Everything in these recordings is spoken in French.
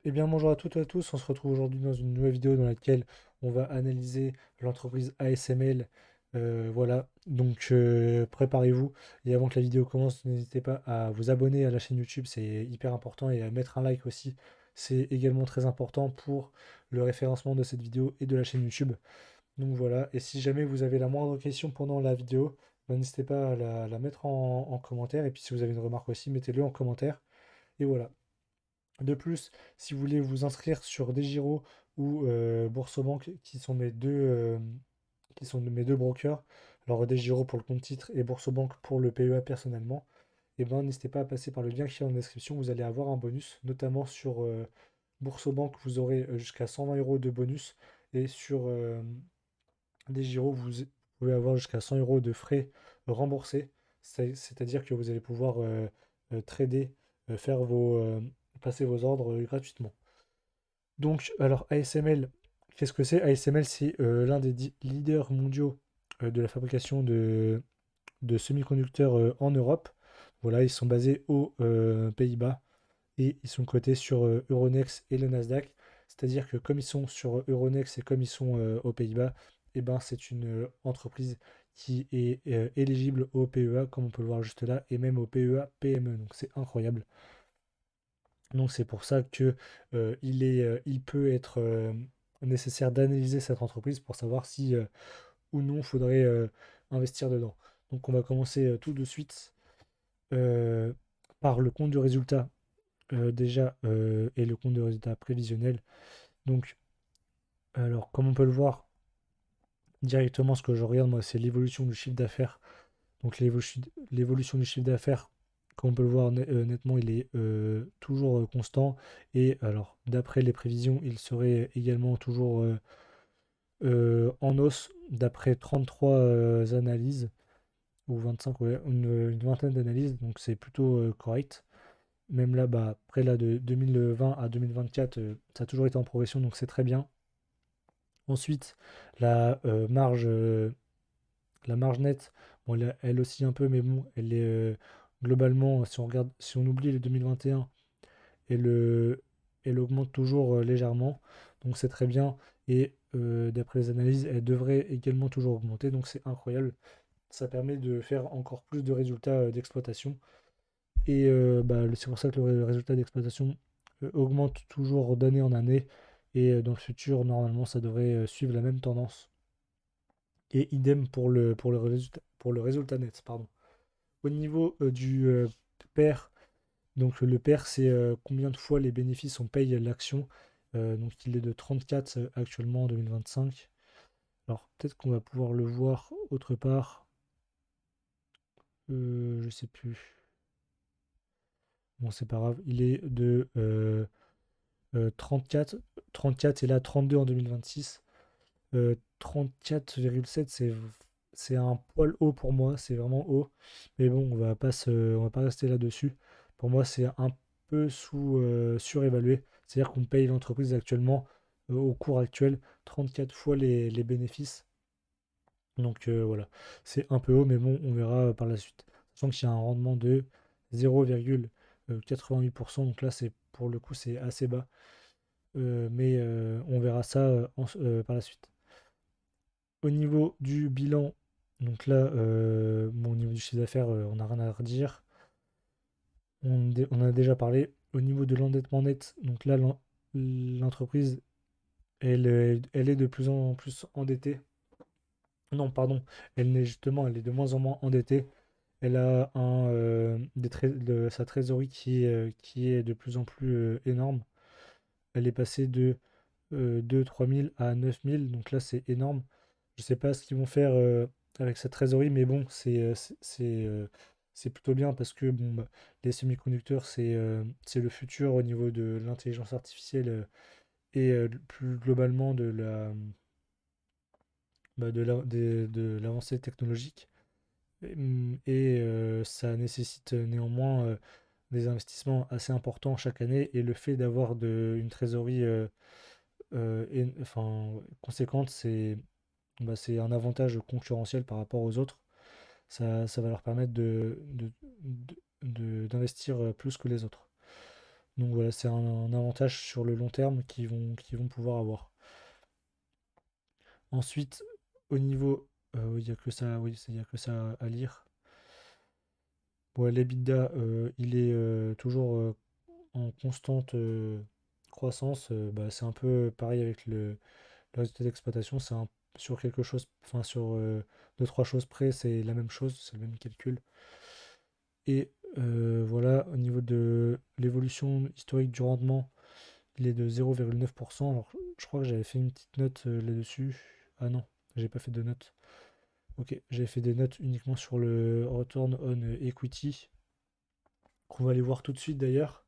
Eh bien, bonjour à toutes et à tous. On se retrouve aujourd'hui dans une nouvelle vidéo dans laquelle on va analyser l'entreprise ASML. Voilà, donc préparez-vous. Et avant que la vidéo commence, n'hésitez pas à vous abonner à la chaîne YouTube, c'est hyper important, et à mettre un like aussi. C'est également très important pour le référencement de cette vidéo et de la chaîne YouTube. Donc voilà, et si jamais vous avez la moindre question pendant la vidéo, ben, n'hésitez pas à la mettre en commentaire. Et puis si vous avez une remarque aussi, mettez-le en commentaire. Et voilà. De plus, si vous voulez vous inscrire sur DEGIRO ou Boursorama, qui sont mes deux brokers, alors DEGIRO pour le compte titre et Boursorama pour le PEA personnellement, et ben n'hésitez pas à passer par le lien qui est en description. Vous allez avoir un bonus, notamment sur Boursorama, vous aurez jusqu'à 120 euros de bonus, et sur DEGIRO, vous pouvez avoir jusqu'à 100 euros de frais remboursés. C'est-à-dire que vous allez pouvoir trader, faire passer vos ordres gratuitement. Donc, alors ASML, qu'est-ce que c'est? ASML, c'est l'un des leaders mondiaux de la fabrication de semi-conducteurs en Europe. Voilà, ils sont basés aux Pays-Bas, et ils sont cotés sur Euronext et le Nasdaq. C'est-à-dire que comme ils sont sur Euronext et comme ils sont aux Pays-Bas, et ben c'est une entreprise qui est éligible au PEA, comme on peut le voir juste là, et même au PEA PME. Donc c'est incroyable. Donc c'est pour ça que il peut être nécessaire d'analyser cette entreprise pour savoir si ou non il faudrait investir dedans. Donc on va commencer tout de suite euh, par le compte de résultat déjà, et le compte de résultat prévisionnel. Donc alors comme on peut le voir directement, ce que je regarde moi, c'est l'évolution du chiffre d'affaires. Donc l'évolution du chiffre d'affaires, comme on peut le voir nettement, il est toujours constant. Et alors, d'après les prévisions, il serait également toujours en hausse, d'après 33 analyses, ou 25, ouais, une vingtaine d'analyses. Donc c'est plutôt correct. Même là, bah, après là, de 2020 à 2024, ça a toujours été en progression, donc c'est très bien. Ensuite, la la marge nette, bon, elle aussi un peu, mais bon, elle est globalement, si on regarde, si on oublie le 2021, elle, elle augmente toujours légèrement, donc c'est très bien. Et d'après les analyses, elle devrait également toujours augmenter, donc c'est incroyable. Ça permet de faire encore plus de résultats d'exploitation. Et bah, c'est pour ça que le résultat d'exploitation augmente toujours d'année en année. Et dans le futur, normalement, ça devrait suivre la même tendance. Et idem pour le résultat net, pardon. Au niveau du PER, donc le PER, c'est combien de fois les bénéfices on paye l'action. Donc il est de 34 actuellement en 2025. Alors peut-être qu'on va pouvoir le voir autre part. Je sais plus. Bon, c'est pas grave. Il est de 34, 34 et là 32 en 2026. 34,7, c'est un poil haut pour moi, c'est vraiment haut. Mais bon, on va pas rester là-dessus. Pour moi, c'est un peu surévalué. C'est-à-dire qu'on paye l'entreprise actuellement, au cours actuel, 34 fois les bénéfices. Donc voilà, c'est un peu haut, mais bon, on verra par la suite. Sachant qu'il y a un rendement de 0,88%, donc là, c'est pour le coup, c'est assez bas. Mais on verra ça par la suite. Au niveau du bilan, donc là, bon, au niveau du chiffre d'affaires, on n'a rien à redire. On en a déjà parlé. Au niveau de l'endettement net, donc là, l'entreprise, elle est de plus en plus endettée. Non, pardon, elle est de moins en moins endettée. Elle a sa trésorerie qui est de plus en plus énorme. Elle est passée de 2-3 000 à 9 000, donc là c'est énorme. Je sais pas ce qu'ils vont faire avec cette trésorerie, mais bon, c'est plutôt bien parce que bon, bah, les semi-conducteurs, c'est le futur au niveau de l'intelligence artificielle, et plus globalement de l'avancée technologique. Et ça nécessite néanmoins des investissements assez importants chaque année, et le fait d'avoir une trésorerie enfin, conséquente, c'est un avantage concurrentiel par rapport aux autres. Ça va leur permettre d'investir plus que les autres. Donc voilà, c'est un avantage sur le long terme qu'ils vont pouvoir avoir. Ensuite, au niveau, il n'y a que ça, oui, il y a que ça à lire. Ouais, l'EBITDA, il est toujours en constante croissance. Bah, c'est un peu pareil avec le résultat d'exploitation. Sur quelque chose, enfin sur deux, trois choses près, c'est la même chose, c'est le même calcul. Et voilà, au niveau de l'évolution historique du rendement, il est de 0,9%. Alors, je crois que j'avais fait une petite note là-dessus. Ah non, j'ai pas fait de note. Ok, j'avais fait des notes uniquement sur le return on equity, qu'on va aller voir tout de suite d'ailleurs.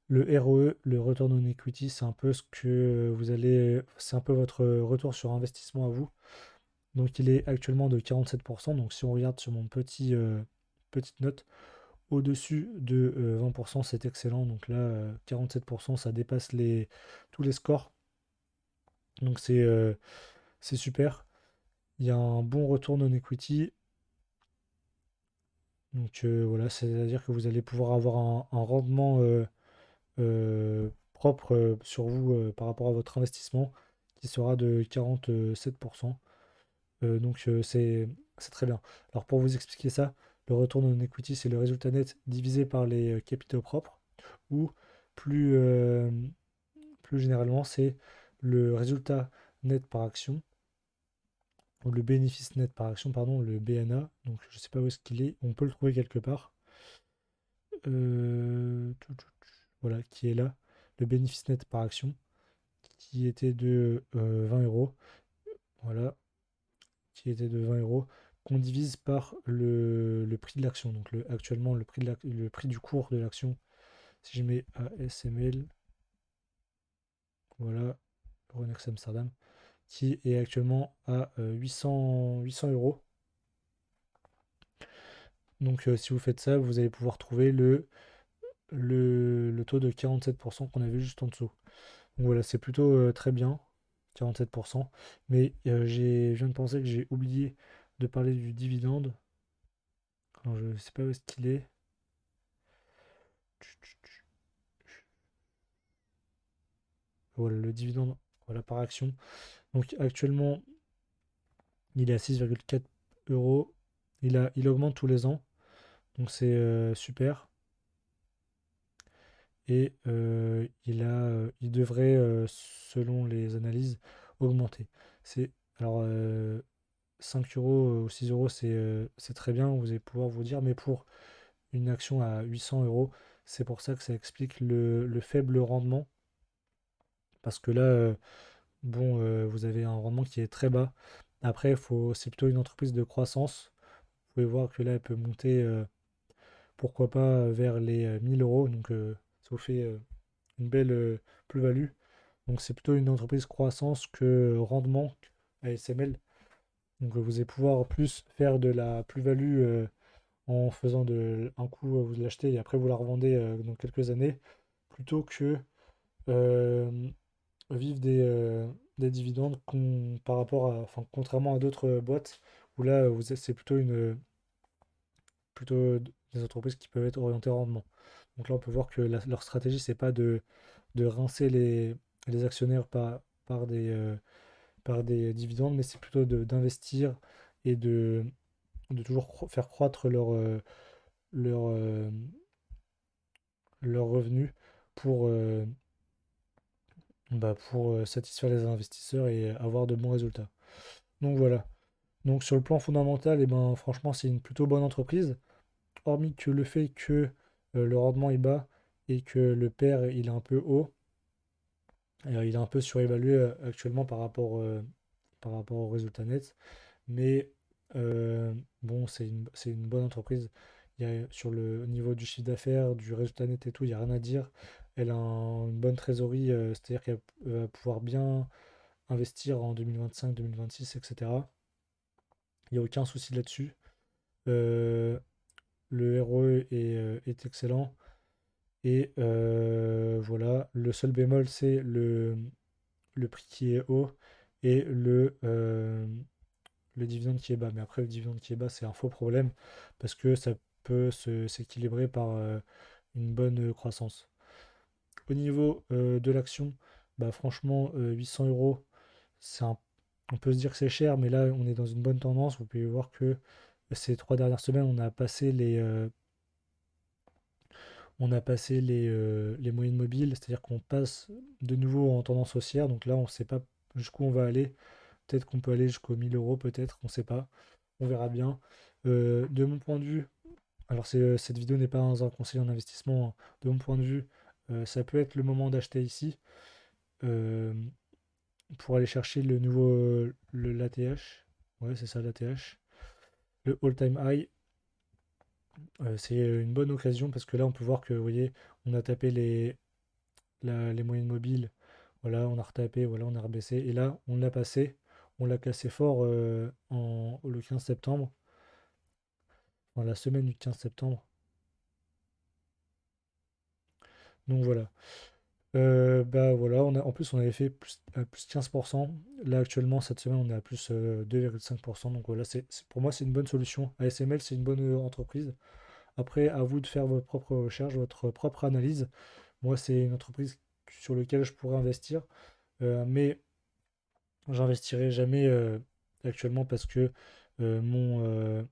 Le ROE, le return on equity, c'est un peu ce que vous allez, c'est un peu votre retour sur investissement à vous. Donc il est actuellement de 47%. Donc si on regarde sur mon petite note, au-dessus de 20%, c'est excellent. Donc là, 47%, ça dépasse tous les scores. Donc c'est super. Il y a un bon retour on equity. Donc voilà, c'est-à-dire que vous allez pouvoir avoir un rendement propre sur vous par rapport à votre investissement qui sera de 47%. Donc c'est très bien. Alors pour vous expliquer ça, le retour on equity, c'est le résultat net divisé par les capitaux propres, ou plus, euh, plus généralement, c'est le résultat net par action, ou le bénéfice net par action, pardon, le BNA. Donc je ne sais pas où est-ce qu'il est, on peut le trouver quelque part. Voilà, qui est là, le bénéfice net par action, qui était de 20 euros. Voilà, qui était de 20 euros, qu'on divise par le prix de l'action. Donc actuellement, le prix du cours de l'action, si je mets ASML, voilà, Euronext Amsterdam, qui est actuellement à 800 euros. Donc si vous faites ça, vous allez pouvoir trouver le taux de 47% qu'on avait juste en dessous. Donc voilà, c'est plutôt très bien, 47%. Mais je viens de penser que j'ai oublié de parler du dividende. Alors, je ne sais pas où est-ce qu'il est. Voilà, le dividende, voilà, par action. Donc actuellement, il est à 6,4 euros. Il augmente tous les ans. Donc c'est super. Et il devrait, selon les analyses, augmenter. C'est, alors, 5 euros ou 6 euros, c'est très bien, vous allez pouvoir vous dire, mais pour une action à 800 euros, c'est pour ça que ça explique le faible rendement. Parce que là, bon, vous avez un rendement qui est très bas. Après, c'est plutôt une entreprise de croissance. Vous pouvez voir que là, elle peut monter, pourquoi pas, vers les 1000 euros. Donc, ça vous fait une belle plus-value. Donc, c'est plutôt une entreprise croissance que rendement ASML. Donc, vous allez pouvoir plus faire de la plus-value en faisant un coup, vous l'achetez et après vous la revendez dans quelques années, plutôt que euh, vivre des dividendes par rapport à, enfin, contrairement à d'autres boîtes où là, c'est plutôt des entreprises qui peuvent être orientées en rendement. Donc là, on peut voir que leur stratégie, c'est pas de rincer les actionnaires par des dividendes, mais c'est plutôt d'investir et de toujours faire croître leur, euh, leurs revenus pour, satisfaire les investisseurs et avoir de bons résultats. Donc voilà. Donc sur le plan fondamental, eh ben, franchement, c'est une plutôt bonne entreprise. Hormis que le fait que le rendement est bas et que le PER il est un peu haut, il est un peu surévalué actuellement par rapport au résultat net. Mais bon, c'est une bonne entreprise. Sur le niveau du chiffre d'affaires, du résultat net et tout, il n'y a rien à dire. Elle a une bonne trésorerie, c'est-à-dire qu'elle va pouvoir bien investir en 2025, 2026, etc. Il n'y a aucun souci là-dessus. Euh, le ROE est excellent. Et voilà, le seul bémol, c'est le prix qui est haut et le dividende qui est bas. Mais après, le dividende qui est bas, c'est un faux problème parce que ça peut s'équilibrer par une bonne croissance. Au niveau de l'action, bah franchement, 800 euros, c'est un- on peut se dire que c'est cher, mais là, on est dans une bonne tendance. Vous pouvez voir que ces 3 dernières semaines, on a passé les moyennes mobiles, c'est-à-dire qu'on passe de nouveau en tendance haussière. Donc là, on ne sait pas jusqu'où on va aller. Peut-être qu'on peut aller jusqu'aux 1000 euros, peut-être, on ne sait pas. On verra bien. De mon point de vue, alors cette vidéo n'est pas un conseil en investissement, hein. De mon point de vue, ça peut être le moment d'acheter ici euh, pour aller chercher le nouveau, l'ATH. Ouais, c'est ça, l'ATH. Le all-time high. C'est une bonne occasion parce que là, on peut voir que, vous voyez, on a tapé les moyennes mobiles. Voilà, on a retapé, voilà, on a rebaissé. Et là, on l'a passé. On l'a cassé fort le 15 septembre. Dans la semaine du 15 septembre. Donc voilà. Bah voilà, en plus on avait fait plus 15%. Là actuellement cette semaine on est à plus 2,5%. Donc voilà, pour moi c'est une bonne solution. ASML c'est une bonne entreprise. Après à vous de faire votre propre recherche, votre propre analyse. Moi c'est une entreprise sur laquelle je pourrais investir. Mais j'investirai jamais actuellement parce que mon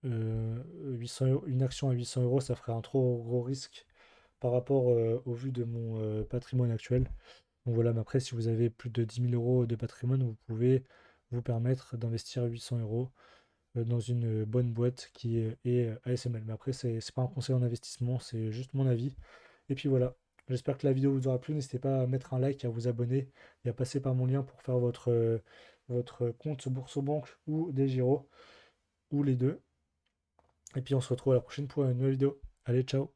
800 une action à 800 euros ça ferait un trop gros risque par rapport au vu de mon patrimoine actuel. Donc voilà, mais après, si vous avez plus de 10 000 euros de patrimoine, vous pouvez vous permettre d'investir 800 euros dans une bonne boîte qui est ASML. Mais après, c'est pas un conseil en investissement, c'est juste mon avis. Et puis voilà, j'espère que la vidéo vous aura plu. N'hésitez pas à mettre un like, à vous abonner et à passer par mon lien pour faire votre compte Boursorama ou des Giro, ou les deux. Et puis on se retrouve à la prochaine pour une nouvelle vidéo. Allez, ciao!